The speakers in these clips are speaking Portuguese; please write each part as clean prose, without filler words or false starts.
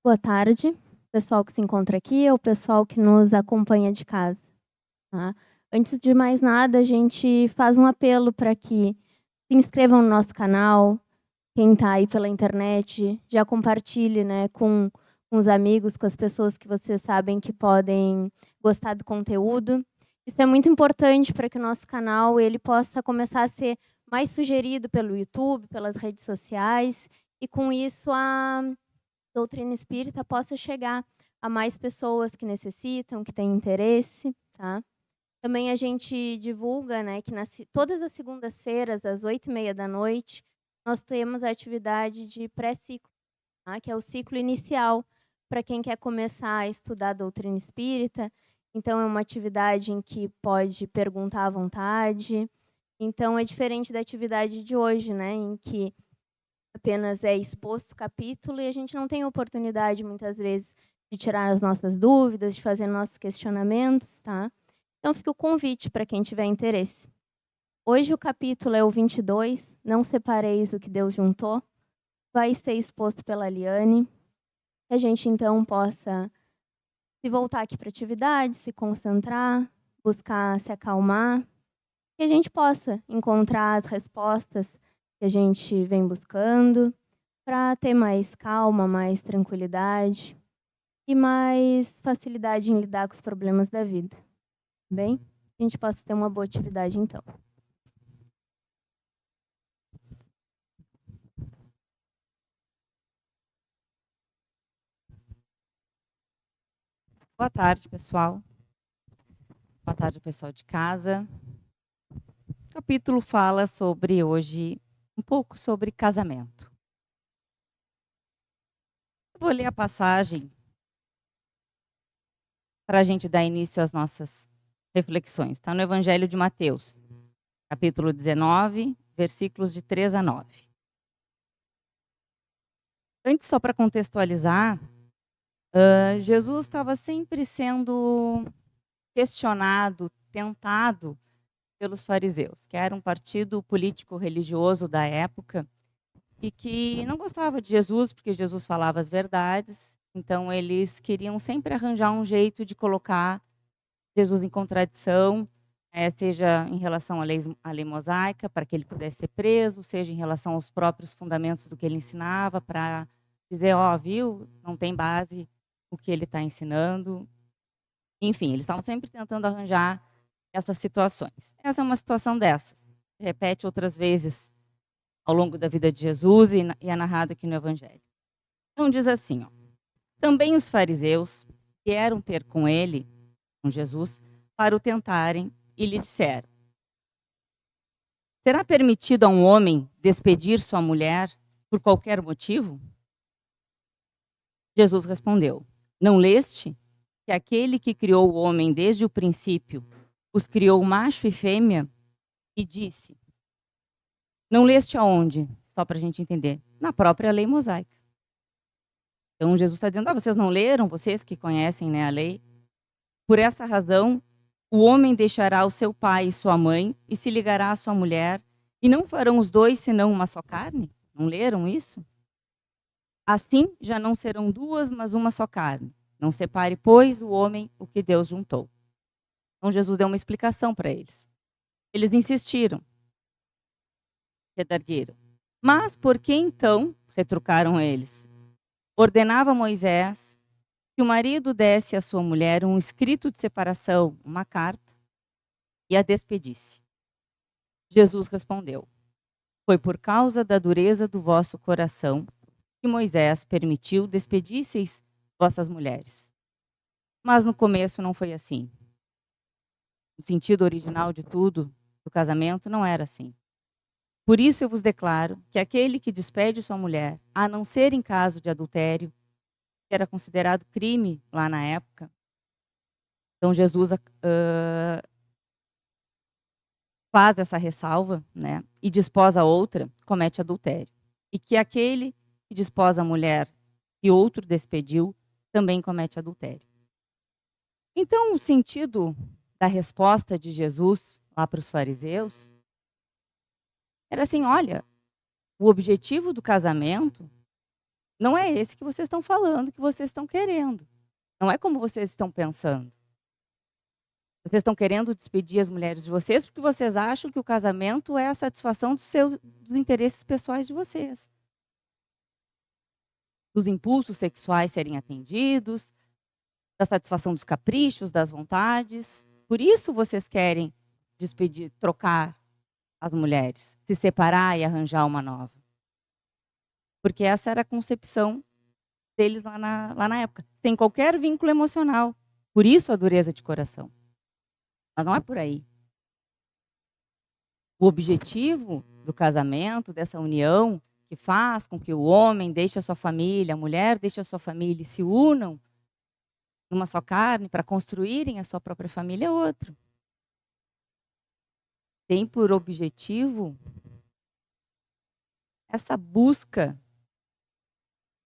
Boa tarde, pessoal que se encontra aqui ou pessoal que nos acompanha de casa, tá. Antes de mais nada, a gente faz um apelo para que se inscrevam no nosso canal, quem está aí pela internet, já compartilhe, né, com os amigos, com as pessoas que vocês sabem que podem gostar do conteúdo. Isso é muito importante para que o nosso canal ele possa começar a ser mais sugerido pelo YouTube, pelas redes sociais, e com isso a doutrina espírita possa chegar a mais pessoas que necessitam, que têm interesse, tá. Também a gente divulga, né, que todas as segundas-feiras, às 20h30, nós temos a atividade de pré-ciclo, tá, que é o ciclo inicial para quem quer começar a estudar a doutrina espírita. Então é uma atividade em que pode perguntar à vontade. Então é diferente da atividade de hoje, né, em que apenas é exposto o capítulo e a gente não tem oportunidade, muitas vezes, de tirar as nossas dúvidas, de fazer nossos questionamentos, tá. Então fica o convite para quem tiver interesse. Hoje o capítulo é o 22, Não separeis o que Deus juntou, vai ser exposto pela Liane, que a gente então possa se voltar aqui para a atividade, se concentrar, buscar se acalmar, que a gente possa encontrar as respostas que a gente vem buscando, para ter mais calma, mais tranquilidade e mais facilidade em lidar com os problemas da vida, tá bem? Que a gente possa ter uma boa atividade então. Boa tarde, pessoal. Boa tarde, pessoal de casa. O capítulo fala sobre hoje um pouco sobre casamento. Eu vou ler a passagem para a gente dar início às nossas reflexões. Está no Evangelho de Mateus, capítulo 19, versículos de 3 a 9. Antes, só para contextualizar, Jesus estava sempre sendo questionado, tentado pelos fariseus, que era um partido político-religioso da época, e que não gostava de Jesus, porque Jesus falava as verdades, então eles queriam sempre arranjar um jeito de colocar Jesus em contradição, seja em relação à lei mosaica, para que ele pudesse ser preso, seja em relação aos próprios fundamentos do que ele ensinava, para dizer, ó, viu, não tem base o que ele está ensinando. Enfim, eles estavam sempre tentando arranjar essas situações. Essa é uma situação dessas. Se repete outras vezes ao longo da vida de Jesus e é narrado aqui no Evangelho. Então diz assim, ó, também os fariseus vieram ter com ele, com Jesus, para o tentarem e lhe disseram, será permitido a um homem despedir sua mulher por qualquer motivo? Jesus respondeu, não leste que aquele que criou o homem desde o princípio os criou macho e fêmea e disse, não leste aonde? Só para a gente entender, na própria lei mosaica. Então Jesus está dizendo, vocês não leram, vocês que conhecem, né, a lei? Por essa razão, o homem deixará o seu pai e sua mãe e se ligará à sua mulher, e não farão os dois senão uma só carne? Não leram isso? Assim já não serão duas, mas uma só carne. Não separe, pois, o homem o que Deus juntou. Então Jesus deu uma explicação para eles. Eles insistiram, redargueram. Mas por que então, retrucaram eles, ordenava Moisés que o marido desse à sua mulher um escrito de separação, uma carta, e a despedisse? Jesus respondeu, foi por causa da dureza do vosso coração que Moisés permitiu despedisseis vossas mulheres. Mas no começo não foi assim. O sentido original de tudo, do casamento, não era assim. Por isso eu vos declaro que aquele que despede sua mulher, a não ser em caso de adultério, que era considerado crime lá na época, então Jesus faz essa ressalva, né, e desposa a outra, comete adultério. E que aquele que desposa a mulher que outro despediu, também comete adultério. Então, o sentido da resposta de Jesus lá para os fariseus era assim, olha, o objetivo do casamento não é esse que vocês estão falando, que vocês estão querendo. Não é como vocês estão pensando. Vocês estão querendo despedir as mulheres de vocês porque vocês acham que o casamento é a satisfação dos interesses pessoais de vocês. Dos impulsos sexuais serem atendidos, da satisfação dos caprichos, das vontades. Por isso vocês querem despedir, trocar as mulheres, se separar e arranjar uma nova. Porque essa era a concepção deles lá na época. Sem qualquer vínculo emocional. Por isso a dureza de coração. Mas não é por aí. O objetivo do casamento, dessa união, que faz com que o homem deixe a sua família, a mulher deixe a sua família e se unam numa só carne para construírem a sua própria família, é outro. Tem por objetivo essa busca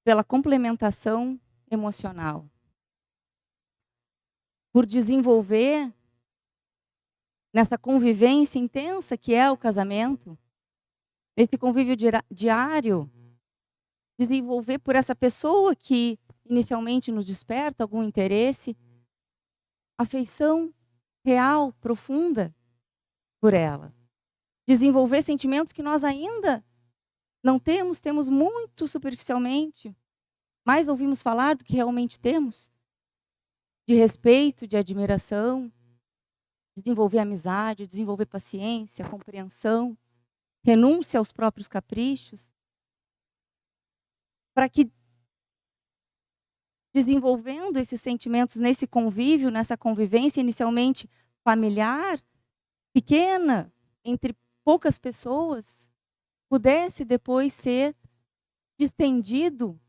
pela complementação emocional. Por desenvolver nessa convivência intensa que é o casamento, esse convívio diário, desenvolver por essa pessoa que inicialmente nos desperta algum interesse, afeição real, profunda por ela. Desenvolver sentimentos que nós ainda não temos, temos muito superficialmente, mais ouvimos falar do que realmente temos, de respeito, de admiração, desenvolver amizade, desenvolver paciência, compreensão, renúncia aos próprios caprichos, para que, desenvolvendo esses sentimentos nesse convívio, nessa convivência inicialmente familiar, pequena, entre poucas pessoas, pudesse depois ser estendido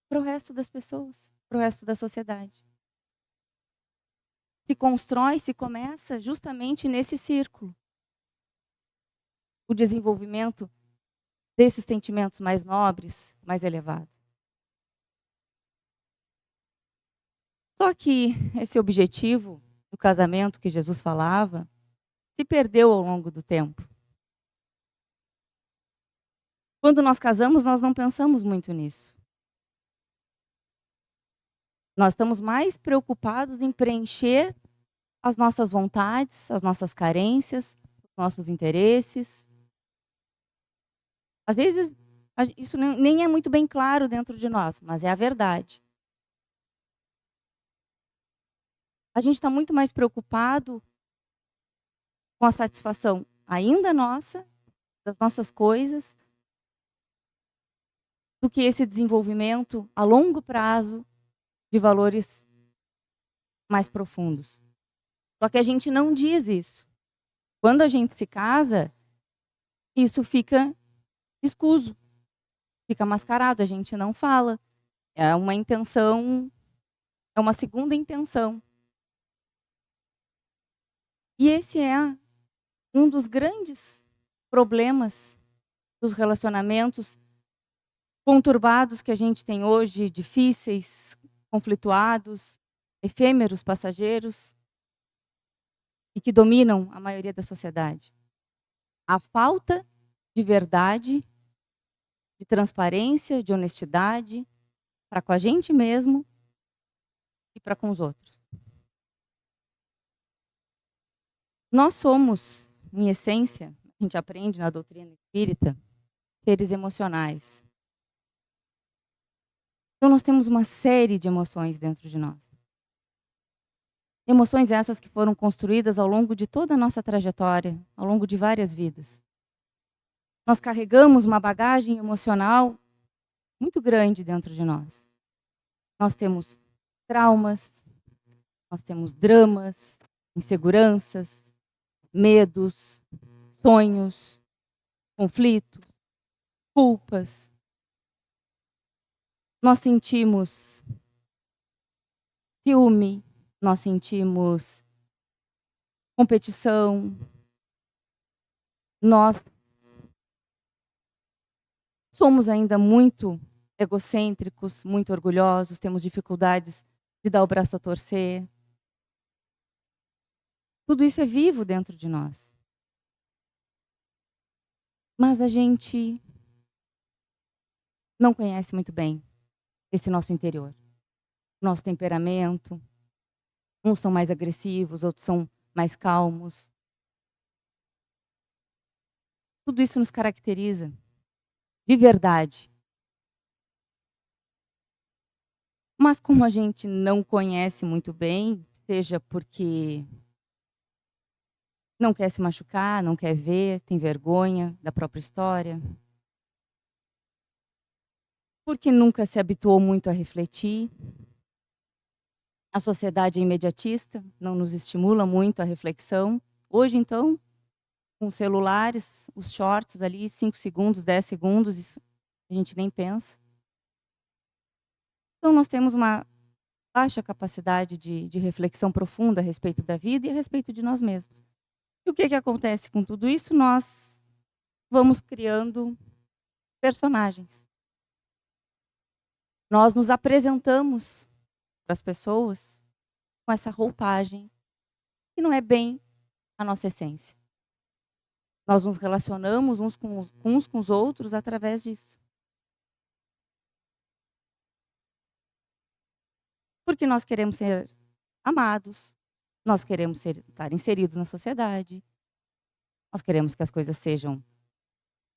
para o resto das pessoas, para o resto da sociedade. Se constrói, se começa justamente nesse círculo. O desenvolvimento desses sentimentos mais nobres, mais elevados. Só que esse objetivo do casamento que Jesus falava se perdeu ao longo do tempo. Quando nós casamos, nós não pensamos muito nisso. Nós estamos mais preocupados em preencher as nossas vontades, as nossas carências, os nossos interesses. Às vezes, isso nem é muito bem claro dentro de nós, mas é a verdade. A gente está muito mais preocupado com a satisfação ainda nossa, das nossas coisas, do que esse desenvolvimento a longo prazo de valores mais profundos. Só que a gente não diz isso. Quando a gente se casa, isso fica escuso, fica mascarado, a gente não fala. É uma intenção, é uma segunda intenção. E esse é um dos grandes problemas dos relacionamentos conturbados que a gente tem hoje, difíceis, conflituados, efêmeros, passageiros, e que dominam a maioria da sociedade. A falta de verdade, de transparência, de honestidade, para com a gente mesmo e para com os outros. Nós somos, em essência, a gente aprende na doutrina espírita, seres emocionais. Então nós temos uma série de emoções dentro de nós. Emoções essas que foram construídas ao longo de toda a nossa trajetória, ao longo de várias vidas. Nós carregamos uma bagagem emocional muito grande dentro de nós. Nós temos traumas, nós temos dramas, inseguranças, medos, sonhos, conflitos, culpas. Nós sentimos ciúme, nós sentimos competição, nós somos ainda muito egocêntricos, muito orgulhosos, temos dificuldades de dar o braço a torcer. Tudo isso é vivo dentro de nós. Mas a gente não conhece muito bem esse nosso interior, nosso temperamento. Uns são mais agressivos, outros são mais calmos. Tudo isso nos caracteriza de verdade. Mas como a gente não conhece muito bem, seja porque não quer se machucar, não quer ver, tem vergonha da própria história, porque nunca se habituou muito a refletir. A sociedade é imediatista, não nos estimula muito a reflexão. Hoje, então, com os celulares, os shorts ali, 5 segundos, 10 segundos, isso a gente nem pensa. Então nós temos uma baixa capacidade de reflexão profunda a respeito da vida e a respeito de nós mesmos. E o que acontece com tudo isso? Nós vamos criando personagens. Nós nos apresentamos para as pessoas com essa roupagem que não é bem a nossa essência. Nós nos relacionamos uns com os outros através disso. Porque nós queremos ser amados, nós queremos estar inseridos na sociedade, nós queremos que as coisas sejam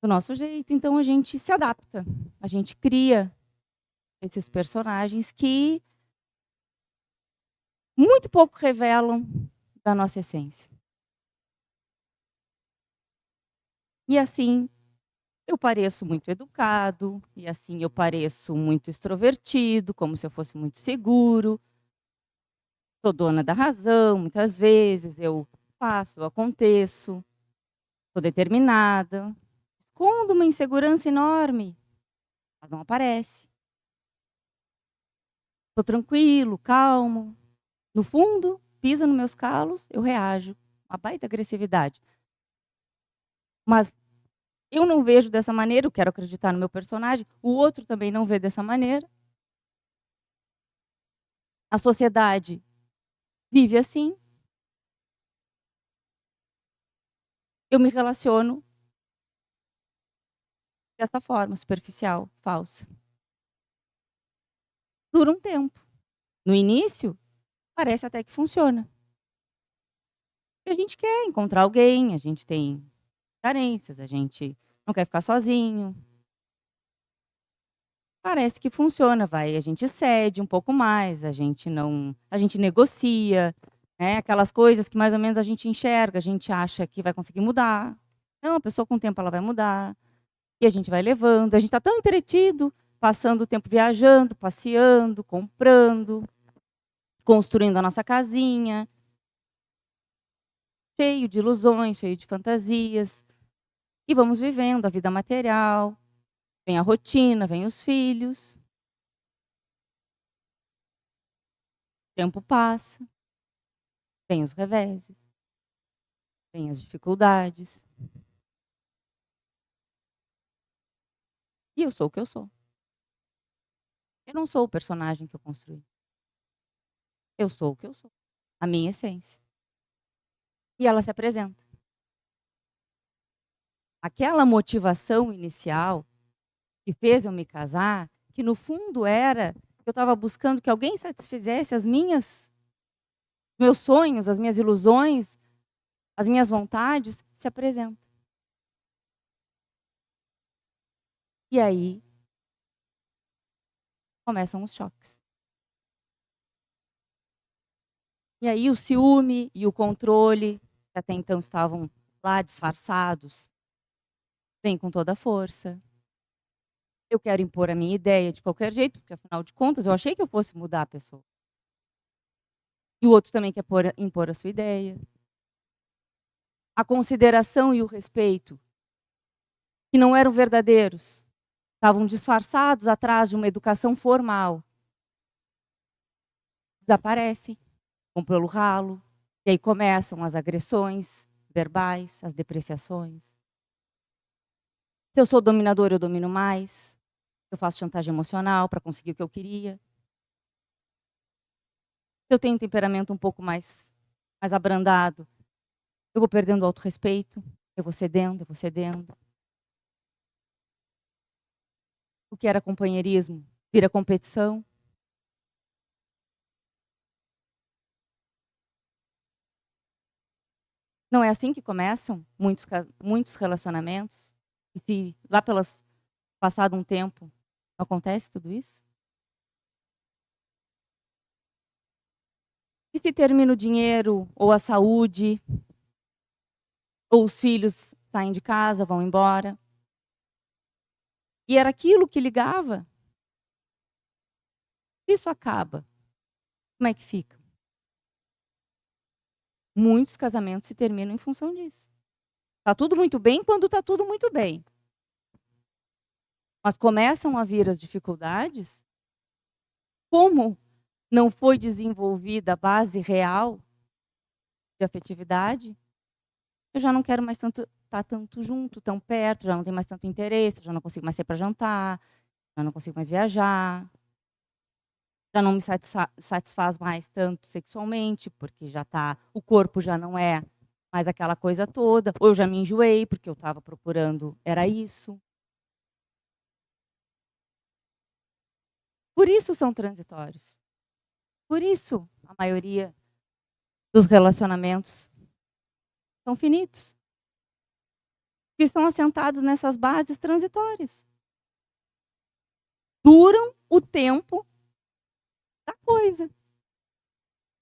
do nosso jeito, então a gente se adapta, a gente cria esses personagens que muito pouco revelam da nossa essência. E assim eu pareço muito educado, e assim eu pareço muito extrovertido, como se eu fosse muito seguro. Sou dona da razão, muitas vezes eu faço, eu aconteço, sou determinada, escondo uma insegurança enorme, mas não aparece. Sou tranquilo, calmo. No fundo, pisa nos meus calos, eu reajo. Uma baita agressividade. Mas eu não vejo dessa maneira, eu quero acreditar no meu personagem, o outro também não vê dessa maneira. A sociedade vive assim. Eu me relaciono dessa forma, superficial, falsa. Dura um tempo. No início, parece até que funciona. A gente quer encontrar alguém, a gente tem carências, a gente não quer ficar sozinho. Parece que funciona, a gente cede um pouco mais, a gente negocia, né, aquelas coisas que mais ou menos a gente enxerga, a gente acha que vai conseguir mudar. Não, a pessoa com o tempo ela vai mudar, e a gente vai levando, a gente está tão entretido, passando o tempo viajando, passeando, comprando, construindo a nossa casinha, cheio de ilusões, cheio de fantasias, e vamos vivendo a vida material, vem a rotina, vem os filhos. O tempo passa, vem os reveses, vem as dificuldades. E eu sou o que eu sou. Eu não sou o personagem que eu construí. Eu sou o que eu sou. A minha essência. E ela se apresenta. Aquela motivação inicial que fez eu me casar, que no fundo era que eu estava buscando que alguém satisfizesse meus sonhos, as minhas ilusões, as minhas vontades, se apresenta. E aí começam os choques. E aí o ciúme e o controle, que até então estavam lá disfarçados, vem com toda a força. Eu quero impor a minha ideia de qualquer jeito, porque afinal de contas eu achei que eu fosse mudar a pessoa. E o outro também quer impor a sua ideia. A consideração e o respeito, que não eram verdadeiros, estavam disfarçados atrás de uma educação formal, desaparecem, vão pelo ralo, e aí começam as agressões verbais, as depreciações. Se eu sou dominador, eu domino mais. Eu faço chantagem emocional para conseguir o que eu queria. Se eu tenho um temperamento um pouco mais abrandado, eu vou perdendo o autorrespeito, eu vou cedendo, eu vou cedendo. O que era companheirismo vira competição. Não é assim que começam muitos relacionamentos? E se lá passado um tempo, não acontece tudo isso? E se termina o dinheiro, ou a saúde, ou os filhos saem de casa, vão embora? E era aquilo que ligava? Isso acaba, como é que fica? Muitos casamentos se terminam em função disso. Tá tudo muito bem quando tá tudo muito bem. Mas começam a vir as dificuldades, como não foi desenvolvida a base real de afetividade, eu já não quero mais estar tanto junto, tão perto, já não tenho mais tanto interesse, já não consigo mais sair para jantar, já não consigo mais viajar, já não me satisfaz mais tanto sexualmente, porque o corpo já não é mais aquela coisa toda, ou eu já me enjoei, porque eu estava procurando, era isso. Por isso são transitórios. Por isso a maioria dos relacionamentos são finitos. Que estão assentados nessas bases transitórias. Duram o tempo da coisa.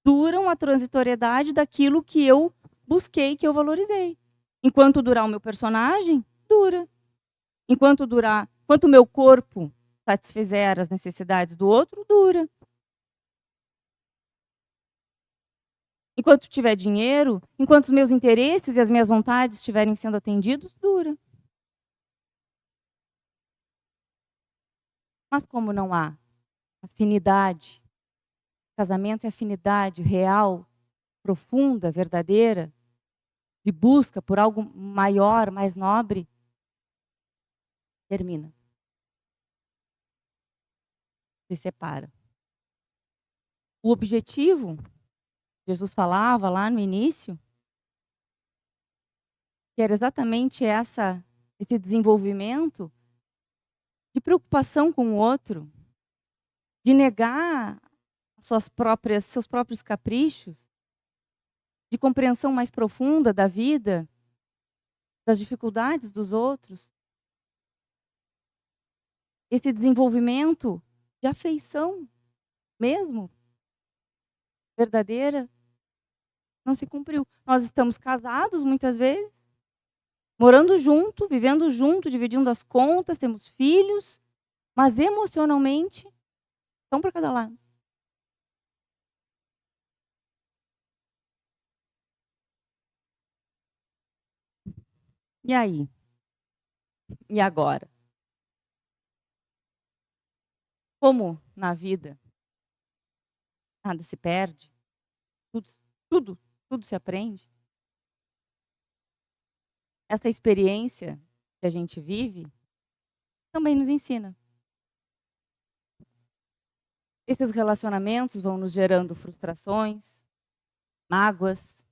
Duram a transitoriedade daquilo que eu busquei, que eu valorizei. Enquanto durar o meu personagem, dura. Enquanto o meu corpo satisfizer as necessidades do outro, dura. Enquanto tiver dinheiro, enquanto os meus interesses e as minhas vontades estiverem sendo atendidos, dura. Mas como não há afinidade, casamento é afinidade real, profunda, verdadeira, de busca por algo maior, mais nobre, termina. Se separa. O objetivo, Jesus falava lá no início, que era exatamente esse desenvolvimento de preocupação com o outro, de negar seus próprios caprichos, de compreensão mais profunda da vida, das dificuldades dos outros. Esse desenvolvimento de afeição mesmo, verdadeira, não se cumpriu. Nós estamos casados muitas vezes, morando junto, vivendo junto, dividindo as contas, temos filhos, mas emocionalmente, estão para cada lado. E aí? E agora? Como na vida nada se perde, tudo, tudo, tudo se aprende. Essa experiência que a gente vive também nos ensina. Esses relacionamentos vão nos gerando frustrações, mágoas,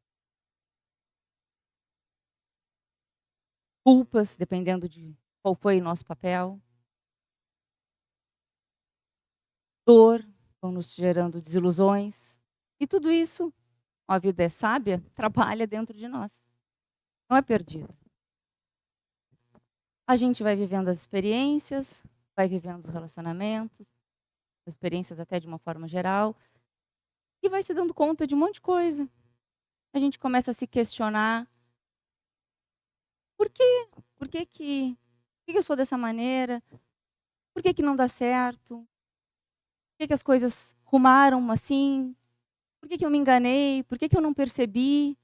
culpas, dependendo de qual foi o nosso papel. Dor, vão nos gerando desilusões. E tudo isso, a vida é sábia, trabalha dentro de nós. Não é perdido. A gente vai vivendo as experiências, vai vivendo os relacionamentos, as experiências até de uma forma geral, e vai se dando conta de um monte de coisa. A gente começa a se questionar: por quê? Por que eu sou dessa maneira? Por que não dá certo? Por que as coisas rumaram assim? Por que eu me enganei? Por que eu não percebi?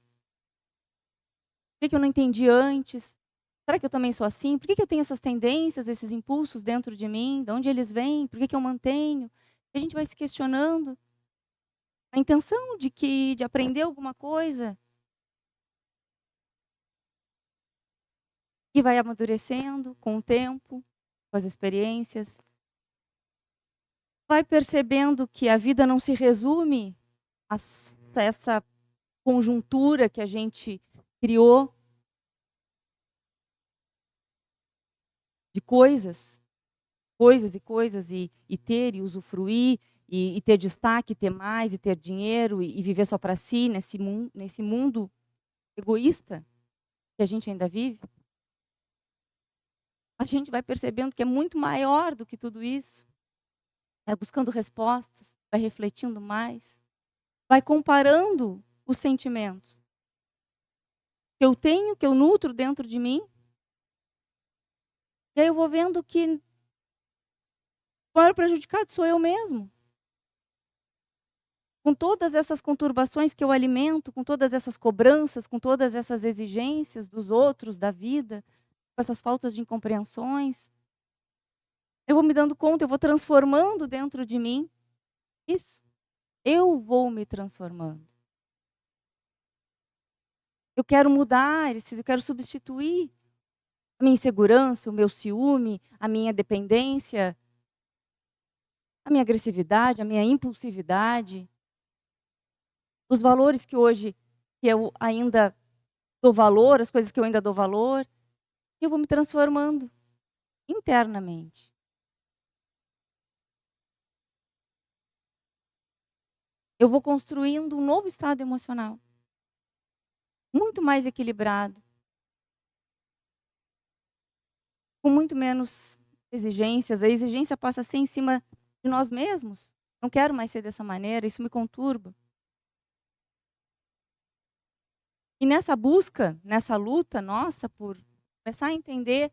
Por que eu não entendi antes? Será que eu também sou assim? Por que eu tenho essas tendências, esses impulsos dentro de mim? De onde eles vêm? Por que eu mantenho? E a gente vai se questionando. A intenção de aprender alguma coisa. E vai amadurecendo com o tempo, com as experiências. Vai percebendo que a vida não se resume a essa conjuntura que a gente criou de coisas. coisas e coisas e ter e usufruir e ter destaque, ter mais e ter dinheiro e viver só para si nesse mundo egoísta que a gente ainda vive, a gente vai percebendo que é muito maior do que tudo isso. Vai buscando respostas, vai refletindo mais, vai comparando os sentimentos que eu tenho, que eu nutro dentro de mim. E aí eu vou vendo que o maior prejudicado sou eu mesmo. Com todas essas conturbações que eu alimento, com todas essas cobranças, com todas essas exigências dos outros, da vida, com essas faltas de incompreensões, eu vou me dando conta, eu vou transformando dentro de mim isso. Eu vou me transformando. Eu quero mudar, eu quero substituir a minha insegurança, o meu ciúme, a minha dependência, a minha agressividade, a minha impulsividade, os valores que hoje que eu ainda dou valor, as coisas que eu ainda dou valor, e eu vou me transformando internamente. Eu vou construindo um novo estado emocional, muito mais equilibrado, com muito menos exigências. A exigência passa a ser em cima de nós mesmos. Não quero mais ser dessa maneira, isso me conturba. E nessa busca, nessa luta nossa por começar a entender,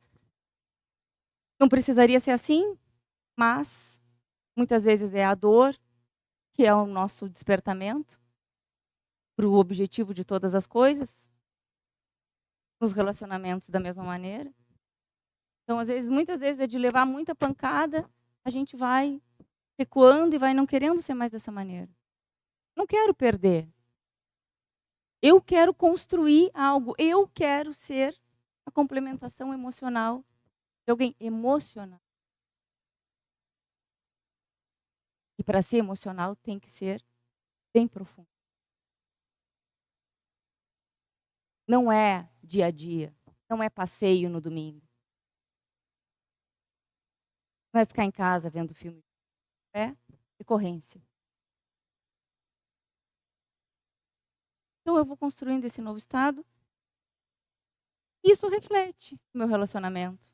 não precisaria ser assim, mas muitas vezes é a dor que é o nosso despertamento para o objetivo de todas as coisas, nos relacionamentos da mesma maneira. Então, muitas vezes é de levar muita pancada, a gente vai recuando e vai não querendo ser mais dessa maneira. Não quero perder. Eu quero construir algo. Eu quero ser a complementação emocional de alguém emocional. E para ser emocional tem que ser bem profundo. Não é dia a dia. Não é passeio no domingo. Não é ficar em casa vendo filme. É recorrência. Então eu vou construindo esse novo estado. Isso reflete no meu relacionamento.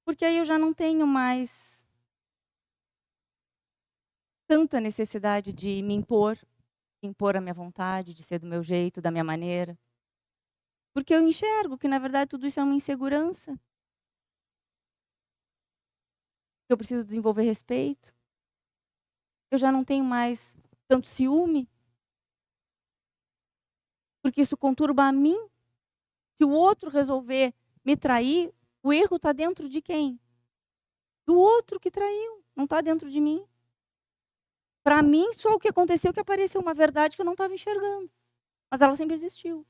Porque aí eu já não tenho mais tanta necessidade de me impor a minha vontade, de ser do meu jeito, da minha maneira. Porque eu enxergo que, na verdade, tudo isso é uma insegurança. Eu preciso desenvolver respeito. Eu já não tenho mais tanto ciúme. Porque isso conturba a mim. Se o outro resolver me trair, o erro está dentro de quem? Do outro que traiu, não está dentro de mim. Para mim, só o que aconteceu que apareceu uma verdade que eu não estava enxergando. Mas ela sempre existiu.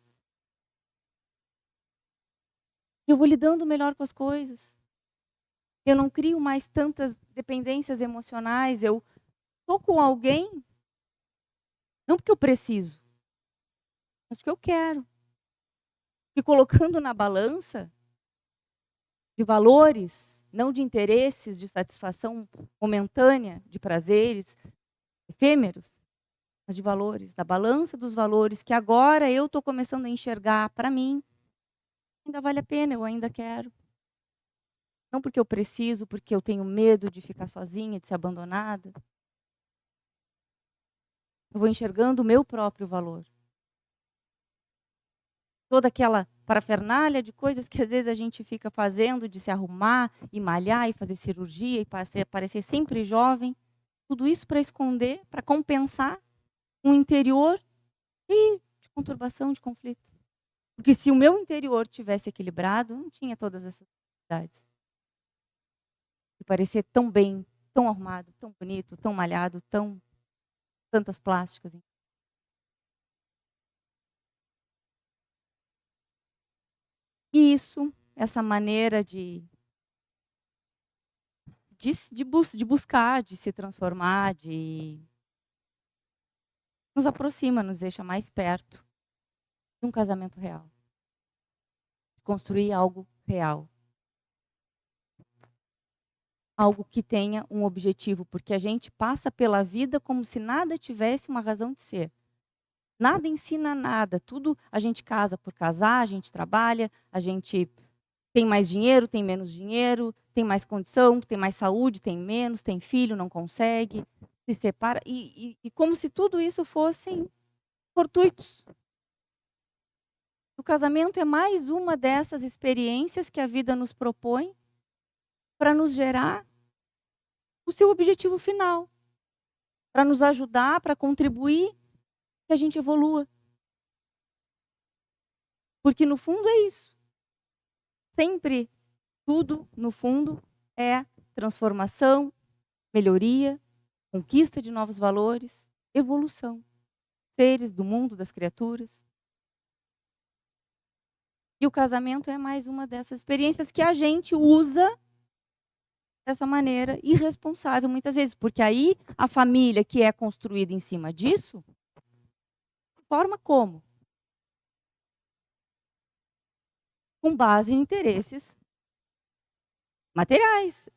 Eu vou lidando melhor com as coisas. Eu não crio mais tantas dependências emocionais. Eu estou com alguém, não porque eu preciso, mas porque eu quero. E colocando na balança de valores, não de interesses, de satisfação momentânea, de prazeres efêmeros, mas de valores, da balança dos valores que agora eu estou começando a enxergar para mim, ainda vale a pena, eu ainda quero. Não porque eu preciso, porque eu tenho medo de ficar sozinha, de ser abandonada. Eu vou enxergando o meu próprio valor. Toda aquela parafernália de coisas que às vezes a gente fica fazendo, de se arrumar e malhar e fazer cirurgia e parecer sempre jovem. Tudo isso para esconder, para compensar um interior de conturbação, de conflito. Porque se o meu interior tivesse equilibrado, não tinha todas essas dificuldades. De parecer tão bem, tão arrumado, tão bonito, tão malhado, tantas plásticas. E isso, essa maneira de buscar, de se transformar, nos aproxima, nos deixa mais perto de um casamento real. De construir algo real. algo que tenha um objetivo, porque a gente passa pela vida como se nada tivesse uma razão de ser. Nada ensina nada, tudo a gente casa por casar, a gente trabalha, a gente tem mais dinheiro, tem menos dinheiro, tem mais condição, tem mais saúde, tem menos, tem filho, não consegue, se separa, e como se tudo isso fossem fortuitos. O casamento é mais uma dessas experiências que a vida nos propõe para nos gerar o seu objetivo final, para nos ajudar, para contribuir, que a gente evolua. Porque no fundo é isso. Sempre tudo, no fundo, é transformação, melhoria, conquista de novos valores, evolução. Seres do mundo, das criaturas. E o casamento é mais uma dessas experiências que a gente usa dessa maneira irresponsável muitas vezes, porque aí a família que é construída em cima disso, forma como? Com base em interesses materiais,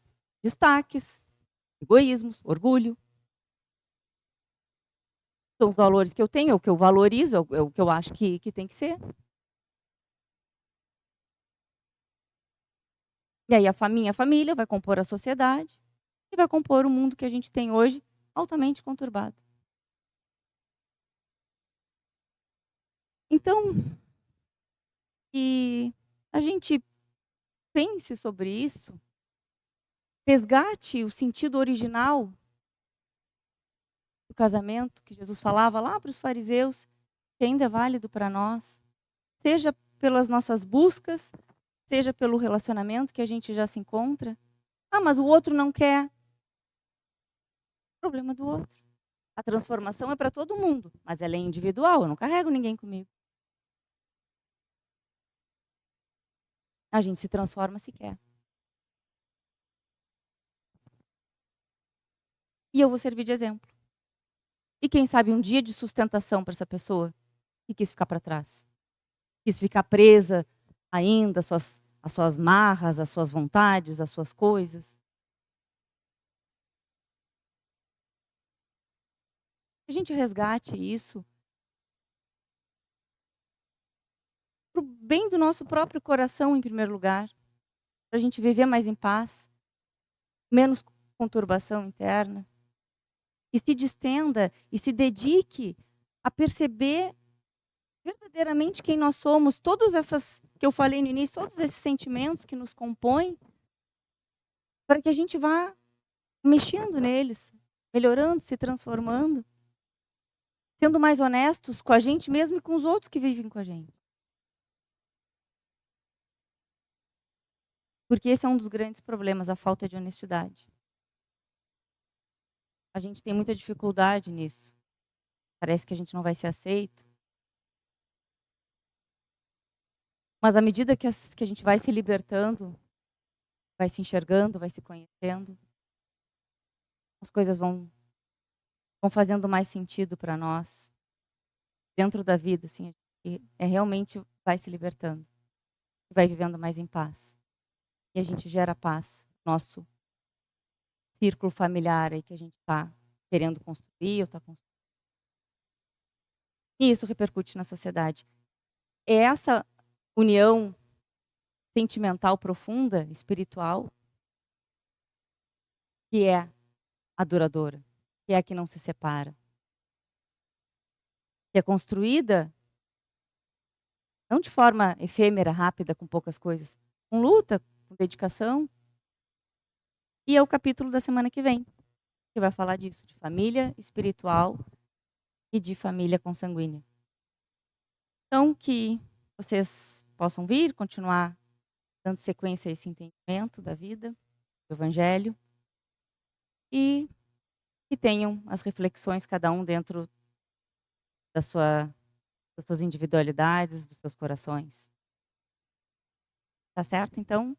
destaques, egoísmos, orgulho. São os valores que eu tenho, é o que eu valorizo, é o que eu acho que tem que ser. E aí a minha família vai compor a sociedade e vai compor o mundo que a gente tem hoje, altamente conturbado. Então, que a gente pense sobre isso, resgate o sentido original do casamento que Jesus falava lá para os fariseus, que ainda é válido para nós, seja pelas nossas buscas, seja pelo relacionamento que a gente já se encontra. Ah, mas o outro não quer. Problema do outro. A transformação é para todo mundo, mas ela é individual, eu não carrego ninguém comigo. A gente se transforma se quer. E eu vou servir de exemplo. E quem sabe um dia de sustentação para essa pessoa que quis ficar para trás. Quis ficar presa ainda às suas marras, às suas vontades, às suas coisas. Que a gente resgate isso para o bem do nosso próprio coração, em primeiro lugar. Para a gente viver mais em paz, menos conturbação interna. E se distenda e se dedique a perceber verdadeiramente quem nós somos, todas essas que eu falei no início, todos esses sentimentos que nos compõem, para que a gente vá mexendo neles, melhorando, se transformando, sendo mais honestos com a gente mesmo e com os outros que vivem com a gente. Porque esse é um dos grandes problemas, a falta de honestidade. A gente tem muita dificuldade nisso. Parece que a gente não vai ser aceito. Mas à medida que a gente vai se libertando, vai se enxergando, vai se conhecendo, as coisas vão fazendo mais sentido para nós. Dentro da vida, assim, realmente vai se libertando. Vai vivendo mais em paz. E a gente gera paz. Nosso círculo familiar aí que a gente está querendo construir ou está construindo. E isso repercute na sociedade. É essa união sentimental profunda, espiritual, que é a duradoura, que é a que não se separa. Que é construída não de forma efêmera, rápida, com poucas coisas, com luta, com dedicação. E é o capítulo da semana que vem, que vai falar disso, de família espiritual e de família consanguínea. Então, que vocês possam vir, continuar dando sequência a esse entendimento da vida, do Evangelho, e que tenham as reflexões, cada um dentro das suas individualidades, dos seus corações. Tá certo? Então,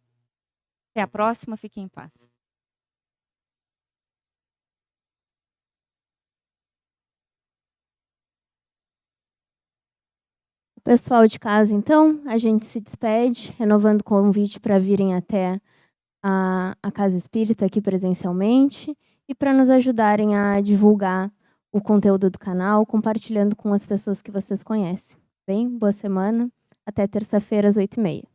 até a próxima, fiquem em paz. Pessoal de casa, então, a gente se despede, renovando o convite para virem até a Casa Espírita aqui presencialmente e para nos ajudarem a divulgar o conteúdo do canal, compartilhando com as pessoas que vocês conhecem. Bem, boa semana. Até terça-feira, às 8h30.